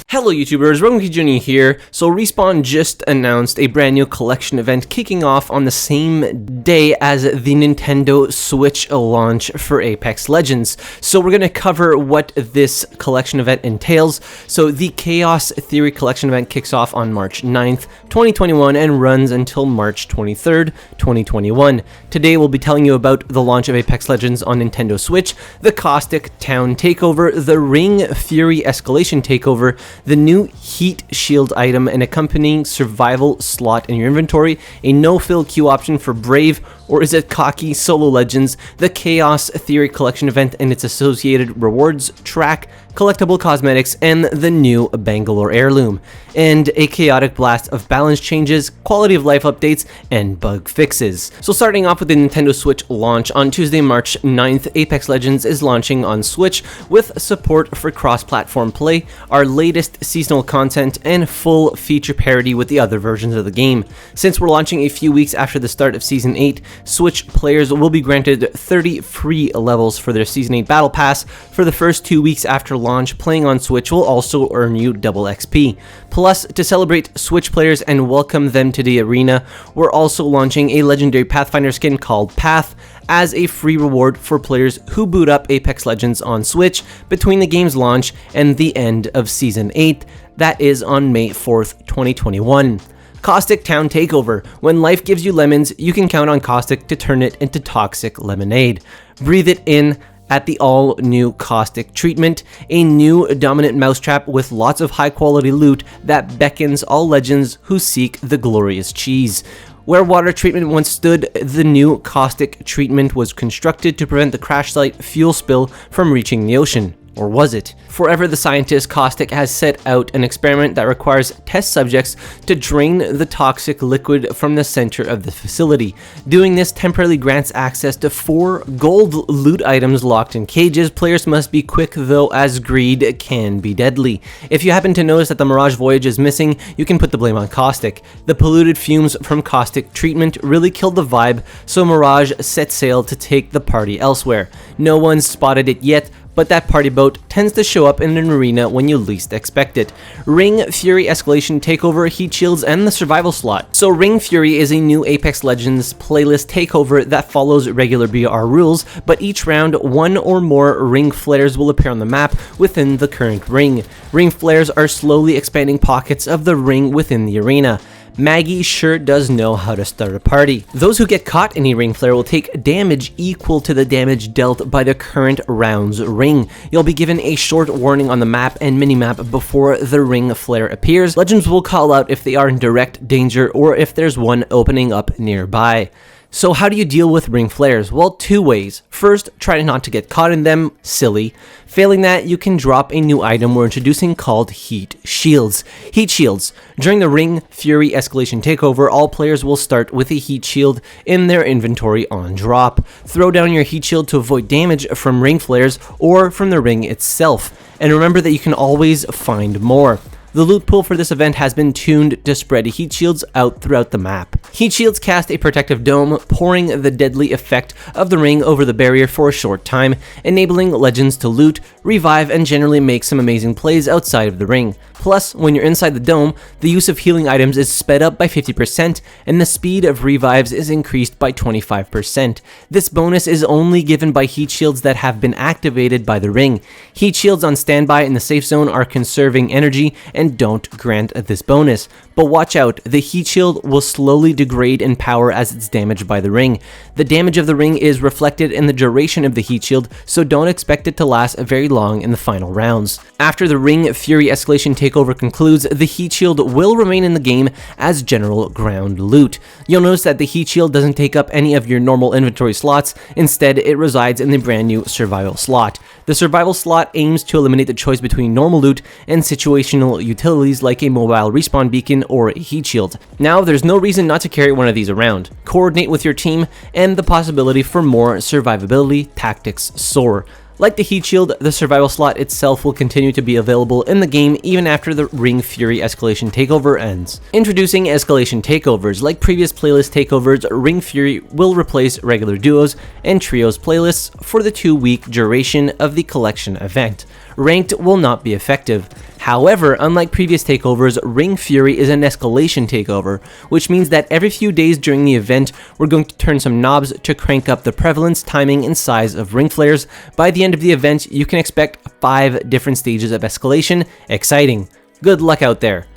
Hello YouTubers, RogueMonkeyJr here. So Respawn just announced a brand new collection event kicking off on the same day as the Nintendo Switch launch for Apex Legends. So we're going to cover what this collection event entails. So the Chaos Theory collection event kicks off on March 9th, 2021 and runs until March 23rd, 2021. Today we'll be telling you about the launch of Apex Legends on Nintendo Switch, the Caustic Town Takeover, the Ring Fury Escalation Takeover, the new Heat Shield item, an accompanying survival slot in your inventory, a no-fill queue option for Brave, or is it Cocky Solo Legends, the Chaos Theory collection event and its associated rewards track, collectible cosmetics, and the new Bangalore Heirloom, and a chaotic blast of balance changes, quality of life updates, and bug fixes. So starting off with the Nintendo Switch launch, on Tuesday, March 9th, Apex Legends is launching on Switch with support for cross-platform play, our latest seasonal content, and full feature parity with the other versions of the game. Since we're launching a few weeks after the start of Season 8, Switch players will be granted 30 free levels for their Season 8 Battle Pass. For the first 2 weeks after launch, playing on Switch will also earn you double XP. Plus, to celebrate Switch players and welcome them to the arena, we're also launching a legendary Pathfinder skin called Path as a free reward for players who boot up Apex Legends on Switch between the game's launch and the end of Season 8, that is on May 4th, 2021. Caustic Town Takeover. When life gives you lemons, you can count on Caustic to turn it into toxic lemonade. Breathe it in at the all-new Caustic treatment, a new dominant mousetrap with lots of high-quality loot that beckons all legends who seek the glorious cheese. Where water treatment once stood, the new Caustic treatment was constructed to prevent the crash site fuel spill from reaching the ocean. Or was it? Forever the scientist, Caustic has set out an experiment that requires test subjects to drain the toxic liquid from the center of the facility. Doing this temporarily grants access to 4 gold loot items locked in cages. Players must be quick though, as greed can be deadly. If you happen to notice that the Mirage Voyage is missing, you can put the blame on Caustic. The polluted fumes from Caustic treatment really killed the vibe, so Mirage set sail to take the party elsewhere. No one's spotted it yet, but that party boat tends to show up in an arena when you least expect it. Ring Fury Escalation Takeover, Heat Shields, and the Survival Slot. So Ring Fury is a new Apex Legends playlist takeover that follows regular BR rules, but each round, 1 or more ring flares will appear on the map within the current ring. Ring flares are slowly expanding pockets of the ring within the arena. Maggie sure does know how to start a party. Those who get caught in a ring flare will take damage equal to the damage dealt by the current round's ring. You'll be given a short warning on the map and minimap before the ring flare appears. Legends will call out if they are in direct danger or if there's one opening up nearby. So how do you deal with ring flares? Well, 2 ways. First, try not to get caught in them, silly. Failing that, you can drop a new item we're introducing called Heat Shields. Heat Shields. During the Ring Fury Escalation Takeover, all players will start with a Heat Shield in their inventory on drop. Throw down your Heat Shield to avoid damage from ring flares or from the ring itself. And remember that you can always find more. The loot pool for this event has been tuned to spread heat shields out throughout the map. Heat shields cast a protective dome, pouring the deadly effect of the ring over the barrier for a short time, enabling legends to loot, revive, and generally make some amazing plays outside of the ring. Plus, when you're inside the dome, the use of healing items is sped up by 50%, and the speed of revives is increased by 25%. This bonus is only given by heat shields that have been activated by the ring. Heat shields on standby in the safe zone are conserving energy and don't grant this bonus. But watch out, the heat shield will slowly degrade in power as it's damaged by the ring. The damage of the ring is reflected in the duration of the heat shield, so don't expect it to last very long in the final rounds. After the Ring Fury Escalation Takeover concludes, the heat shield will remain in the game as general ground loot. You'll notice that the heat shield doesn't take up any of your normal inventory slots, instead it resides in the brand new survival slot. The survival slot aims to eliminate the choice between normal loot and situational utilities like a mobile respawn beacon or a heat shield. Now, there's no reason not to carry one of these around. Coordinate with your team, and the possibility for more survivability tactics soar. Like the heat shield, the survival slot itself will continue to be available in the game even after the Ring Fury Escalation Takeover ends. Introducing Escalation Takeovers. Like previous playlist takeovers, Ring Fury will replace regular duos and trios playlists for the 2-week duration of the collection event. Ranked will not be effective. However, unlike previous takeovers, Ring Fury is an escalation takeover, which means that every few days during the event, we're going to turn some knobs to crank up the prevalence, timing, and size of ring flares. By the end of the event, you can expect 5 different stages of escalation. Exciting. Good luck out there.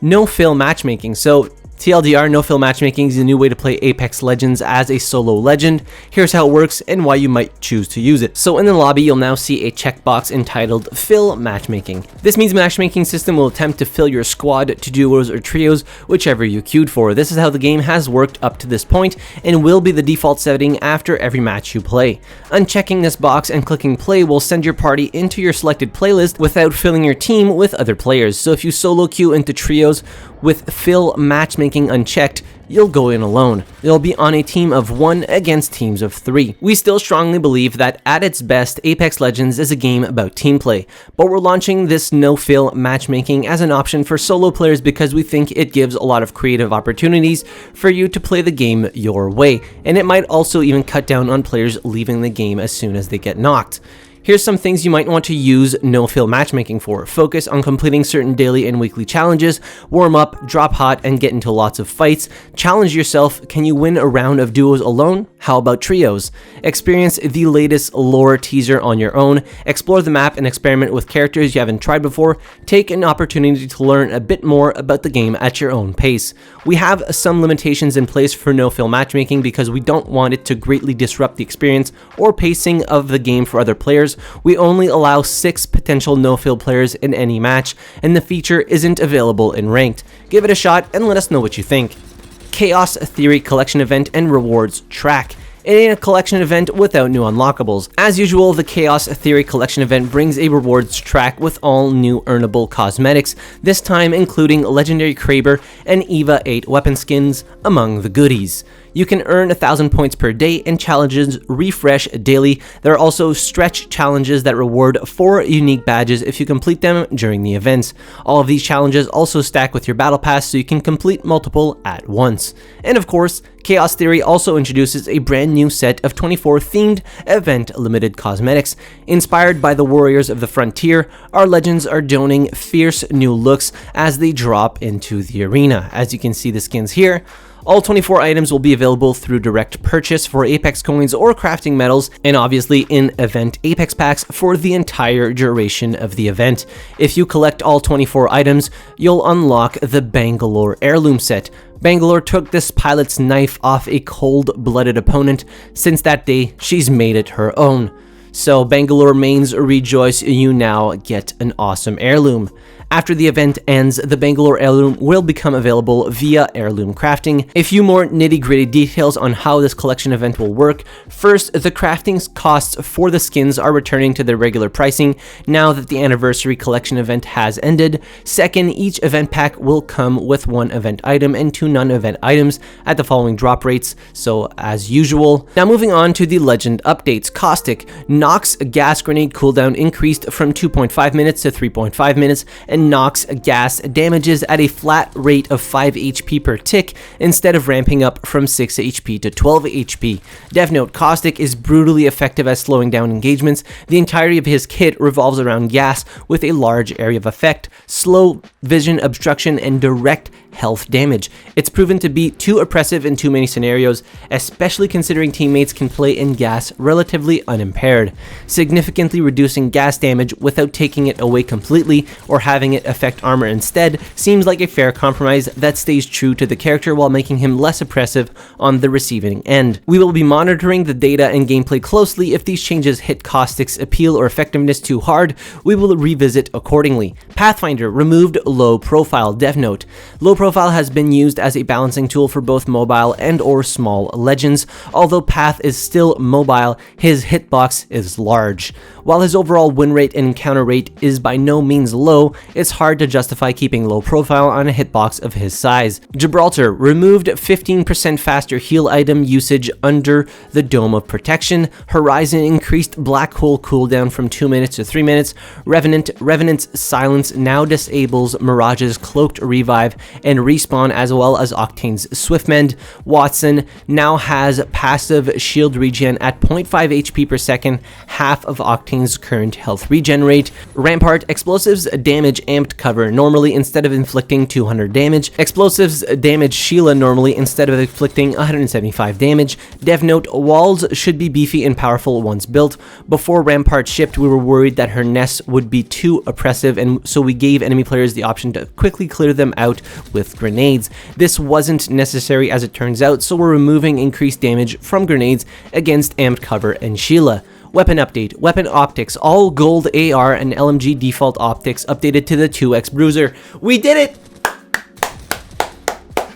No-fill matchmaking. So TLDR, no-fill matchmaking is a new way to play Apex Legends as a solo legend. Here's how it works and why you might choose to use it. So in the lobby, you'll now see a checkbox entitled Fill Matchmaking. This means matchmaking system will attempt to fill your squad to duos or trios, whichever you queued for. This is how the game has worked up to this point and will be the default setting after every match you play. Unchecking this box and clicking play will send your party into your selected playlist without filling your team with other players. So if you solo queue into trios with Fill Matchmaking unchecked, you'll go in alone. You'll be on a team of 1 against teams of 3. We still strongly believe that at its best, Apex Legends is a game about team play, but we're launching this no-fill matchmaking as an option for solo players because we think it gives a lot of creative opportunities for you to play the game your way, and it might also even cut down on players leaving the game as soon as they get knocked. Here's some things you might want to use no-fill matchmaking for. Focus on completing certain daily and weekly challenges, warm up, drop hot, and get into lots of fights. Challenge yourself, can you win a round of duos alone? How about trios? Experience the latest lore teaser on your own, explore the map and experiment with characters you haven't tried before. Take an opportunity to learn a bit more about the game at your own pace. We have some limitations in place for no-fill matchmaking because we don't want it to greatly disrupt the experience or pacing of the game for other players. We only allow 6 potential no-fill players in any match, and the feature isn't available in ranked. Give it a shot and let us know what you think. Chaos Theory Collection Event and Rewards Track. It ain't a collection event without new unlockables. As usual, the Chaos Theory Collection event brings a rewards track with all new earnable cosmetics, this time including Legendary Kraber and EVA 8 weapon skins among the goodies. You can earn 1,000 points per day and challenges refresh daily. There are also stretch challenges that reward 4 unique badges if you complete them during the events. All of these challenges also stack with your battle pass so you can complete multiple at once. And of course, Chaos Theory also introduces a brand new set of 24 themed event limited cosmetics. Inspired by the Warriors of the Frontier, our legends are donning fierce new looks as they drop into the arena. As you can see the skins here. All 24 items will be available through direct purchase for Apex coins or crafting medals, and obviously in event Apex packs for the entire duration of the event. If you collect all 24 items, you'll unlock the Bangalore Heirloom set. Bangalore took this pilot's knife off a cold-blooded opponent. Since that day, she's made it her own. So Bangalore mains rejoice, you now get an awesome heirloom. After the event ends, the Bangalore Heirloom will become available via heirloom crafting. A few more nitty-gritty details on how this collection event will work. First, the crafting costs for the skins are returning to their regular pricing now that the anniversary collection event has ended. Second, each event pack will come with 1 event item and 2 non-event items at the following drop rates, so as usual. Now moving on to the legend updates. Caustic. Nox gas grenade cooldown increased from 2.5 minutes to 3.5 minutes, and Nox gas damages at a flat rate of 5 HP per tick instead of ramping up from 6 HP to 12 HP. Dev note, Caustic is brutally effective at slowing down engagements. The entirety of his kit revolves around gas with a large area of effect, slow vision obstruction, and direct health damage. It's proven to be too oppressive in too many scenarios, especially considering teammates can play in gas relatively unimpaired. Significantly reducing gas damage without taking it away completely or having it affect armor instead seems like a fair compromise that stays true to the character while making him less oppressive on the receiving end. We will be monitoring the data and gameplay closely. If these changes hit Caustic's appeal or effectiveness too hard, we will revisit accordingly. Pathfinder removed low profile. Dev note, low profile has been used as a balancing tool for both mobile and or small legends. Although Path is still mobile, his hitbox is large. While his overall win rate and encounter rate is by no means low, it's hard to justify keeping low profile on a hitbox of his size. Gibraltar removed 15% faster heal item usage under the Dome of Protection. Horizon increased black hole cooldown from 2 minutes to 3 minutes. Revenant's silence now disables Mirage's cloaked revive, and and Respawn, as well as Octane's Swiftmend. Watson now has passive shield regen at 0.5 HP per second, half of Octane's current health regen rate. Rampart, explosives damage amped cover normally instead of inflicting 200 damage. Explosives damage Sheila normally instead of inflicting 175 damage. Dev note, walls should be beefy and powerful once built. Before Rampart shipped, we were worried that her nests would be too oppressive, and so we gave enemy players the option to quickly clear them out with grenades. This wasn't necessary as it turns out, so we're removing increased damage from grenades against amped cover and Sheila. Weapon update. Weapon optics. All gold AR and LMG default optics updated to the 2x bruiser. We did it!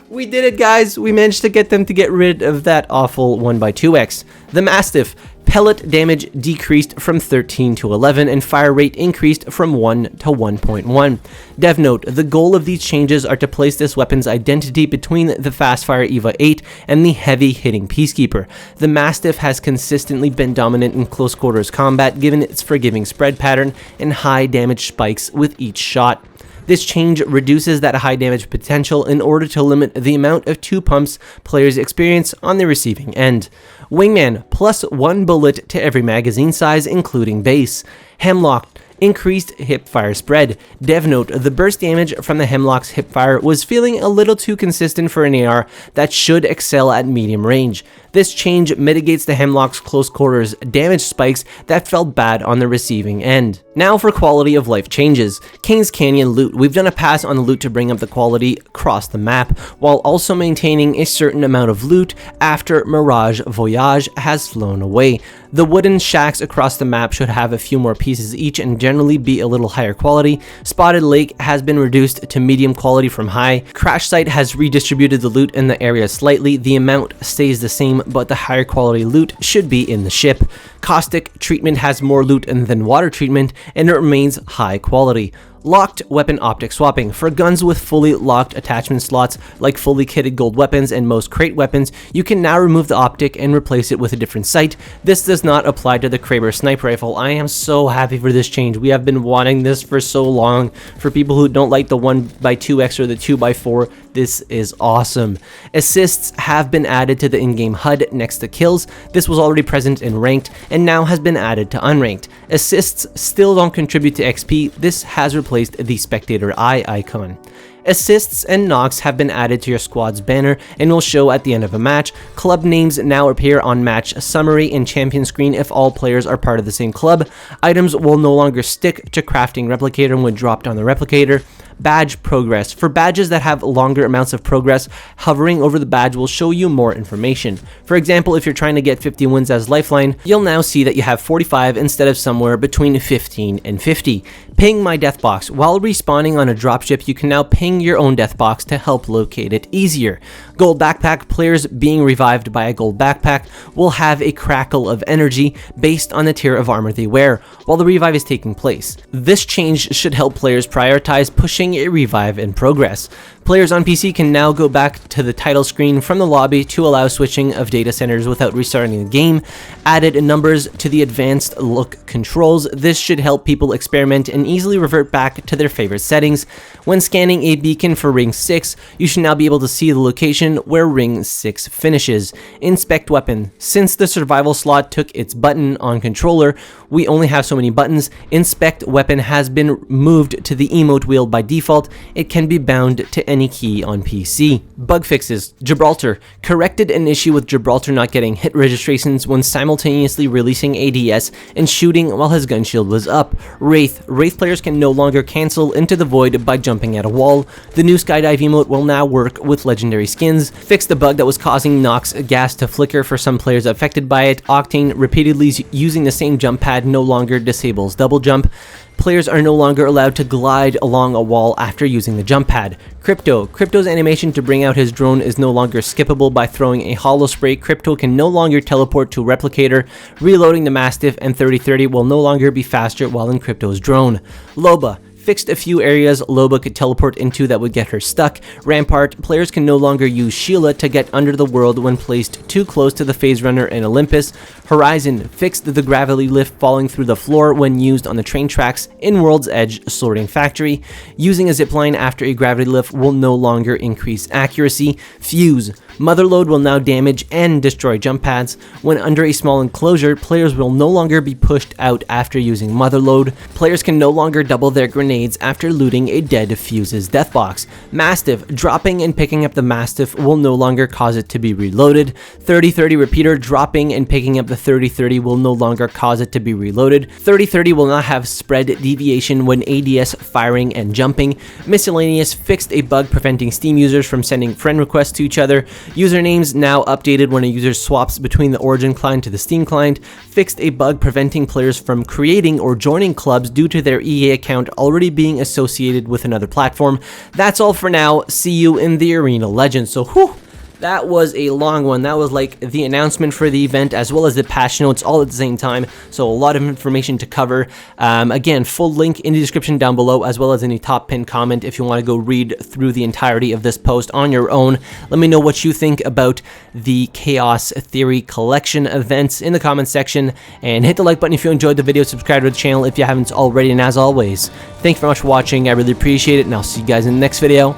We did it, guys! We managed to get them to get rid of that awful 1x2x. The Mastiff. Pellet damage decreased from 13 to 11, and fire rate increased from 1 to 1.1. Dev note, the goal of these changes are to place this weapon's identity between the Fastfire EVA 8 and the heavy-hitting Peacekeeper. The Mastiff has consistently been dominant in close quarters combat given its forgiving spread pattern and high damage spikes with each shot. This change reduces that high damage potential in order to limit the amount of 2 pumps players experience on the receiving end. Wingman, plus 1 bullet to every magazine size, including base. Hemlock, increased hipfire spread. Dev note, the burst damage from the Hemlock's hipfire was feeling a little too consistent for an AR that should excel at medium range. This change mitigates the Hemlock's close quarters damage spikes that felt bad on the receiving end. Now for quality of life changes. King's Canyon loot. We've done a pass on the loot to bring up the quality across the map, while also maintaining a certain amount of loot after Mirage Voyage has flown away. The wooden shacks across the map should have a few more pieces each and generally be a little higher quality. Spotted Lake has been reduced to medium quality from high. Crash Site has redistributed the loot in the area slightly. The amount stays the same, but the higher quality loot should be in the ship. Caustic treatment has more loot than water treatment, and it remains high quality. Locked weapon optic swapping. For guns with fully locked attachment slots like fully kitted gold weapons and most crate weapons, you can now remove the optic and replace it with a different sight. This does not apply to the Kraber sniper rifle. I am so happy for this change. We have been wanting this for so long. For people who don't like the 1x2x or the 2x4, this is awesome. Assists have been added to the in-game HUD next to kills. This was already present in ranked and now has been added to unranked. Assists still don't contribute to XP. This has replaced the spectator eye icon. Assists and knocks have been added to your squad's banner and will show at the end of a match. Club names now appear on match summary and champion screen if all players are part of the same club. Items will no longer stick to crafting replicator when dropped on the replicator. Badge progress. For badges that have longer amounts of progress, hovering over the badge will show you more information. For example, if you're trying to get 50 wins as lifeline, you'll now see that you have 45 instead of somewhere between 15 and 50. Ping my death box. While respawning on a dropship, you can now ping your own death box to help locate it easier. Gold backpack. Players being revived by a gold backpack will have a crackle of energy based on the tier of armor they wear while the revive is taking place. This change should help players prioritize pushing a revive in progress. Players on PC can now go back to the title screen from the lobby to allow switching of data centers without restarting the game. Added numbers to the advanced look controls. This should help people experiment and easily revert back to their favorite settings. When scanning a beacon for ring 6, you should now be able to see the location where ring 6 finishes. Inspect weapon. Since the survival slot took its button on controller, we only have so many buttons. Inspect weapon has been moved to the emote wheel by default. It can be bound to any key on PC. Bug fixes. Gibraltar. Corrected an issue with Gibraltar not getting hit registrations when simultaneously releasing ADS and shooting while his gun shield was up. Wraith. Wraith players can no longer cancel into the void by jumping at a wall. The new skydive emote will now work with legendary skins. Fixed the bug that was causing Nox gas to flicker for some players affected by it. Octane repeatedly using the same jump pad no longer disables double jump. Players are no longer allowed to glide along a wall after using the jump pad. Crypto. Crypto's animation to bring out his drone is no longer skippable by throwing a hollow spray. Crypto can no longer teleport to replicator. Reloading the Mastiff and 3030 will no longer be faster while in Crypto's drone. Loba. fixed a few areas Loba could teleport into that would get her stuck. Rampart, players can no longer use Sheila to get under the world when placed too close to the Phase Runner and Olympus. Horizon, fixed the gravity lift falling through the floor when used on the train tracks in World's Edge Sorting Factory. Using a zipline after a gravity lift will no longer increase accuracy. Fuse, Motherload will now damage and destroy jump pads. When under a small enclosure, players will no longer be pushed out after using Motherload. Players can no longer double their grenades after looting a dead Fuse's death box. Mastiff, dropping and picking up the Mastiff will no longer cause it to be reloaded. 30-30 repeater, dropping and picking up the 30-30 will no longer cause it to be reloaded. 30-30 will not have spread deviation when ADS firing and jumping. Miscellaneous, fixed a bug preventing Steam users from sending friend requests to each other. Usernames now updated when a user swaps between the Origin client to the Steam client. Fixed a bug preventing players from creating or joining clubs due to their EA account already being associated with another platform. That's all for now. See you in the Arena Legends. So, whew, that was a long one. That was like the announcement for the event as well as the patch notes all at the same time. So a lot of information to cover. Again, full link in the description down below as well as in the top pinned comment if you want to go read through the entirety of this post on your own. Let me know what you think about the Chaos Theory Collection events in the comment section. And hit the like button if you enjoyed the video. Subscribe to the channel if you haven't already. And as always, thank you very much for watching. I really appreciate it. And I'll see you guys in the next video.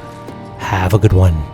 Have a good one.